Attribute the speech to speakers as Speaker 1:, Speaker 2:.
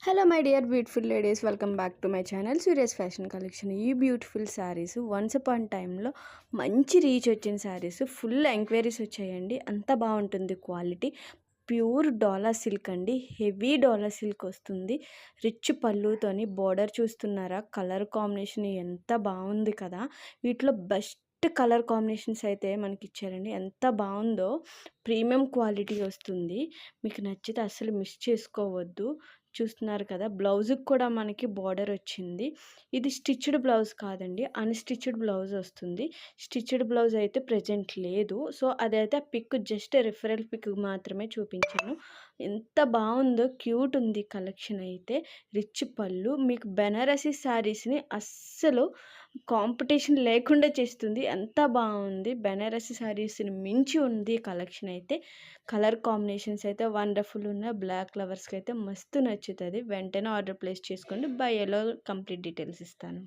Speaker 1: Hello my dear beautiful ladies, welcome back to my channel Surya's fashion collection. ఈ beautiful saris once upon టైంలో మంచి reach వచ్చిన saris, full enquiries వచ్చాయండి. అంత బాగుంటుంది క్వాలిటీ. ప్యూర్ డోలా సిల్క్ అండి, హెవీ డోలా సిల్క్ వస్తుంది. రిచ్ పళ్ళుతోని బోర్డర్ చూస్తున్నారా, కలర్ కాంబినేషన్ ఎంత బాగుంది కదా. వీటిలో బెస్ట్ కలర్ కాంబినేషన్స్ అయితే మనకి ఇచ్చారండి. ఎంత బాగుందో, ప్రీమియం క్వాలిటీ వస్తుంది. మీకు నచ్చితే అస్సలు మిస్ చేసుకోవద్దు. చూస్తున్నారు కదా, బ్లౌజ్కి కూడా మనకి బార్డర్ వచ్చింది. ఇది స్టిచ్డ్ బ్లౌజ్ కాదండి, అన్స్టిచ్డ్ బ్లౌజ్ వస్తుంది. స్టిచ్డ్ బ్లౌజ్ అయితే ప్రజెంట్ లేదు. సో అదైతే పిక్ జస్ట్ రిఫరల్ పిక్ మాత్రమే చూపించాను. ఎంత బాగుందో, క్యూట్ ఉంది కలెక్షన్ అయితే. రిచ్ పళ్ళు మీకు బెనారసీ శారీస్ని అస్సలు కాంపిటీషన్ లేకుండా చేస్తుంది. ఎంత బాగుంది, బెనారసీ శారీస్ని మించి ఉంది కలెక్షన్ అయితే. కలర్ కాంబినేషన్స్ అయితే వండర్ఫుల్ ఉన్నాయి. బ్లాక్ లవర్స్కి అయితే మస్తు నచ్చుతుంది. వెంటనే ఆర్డర్ ప్లేస్ చేసుకోండి. బై ఎలో కంప్లీట్ డీటెయిల్స్ ఇస్తాను.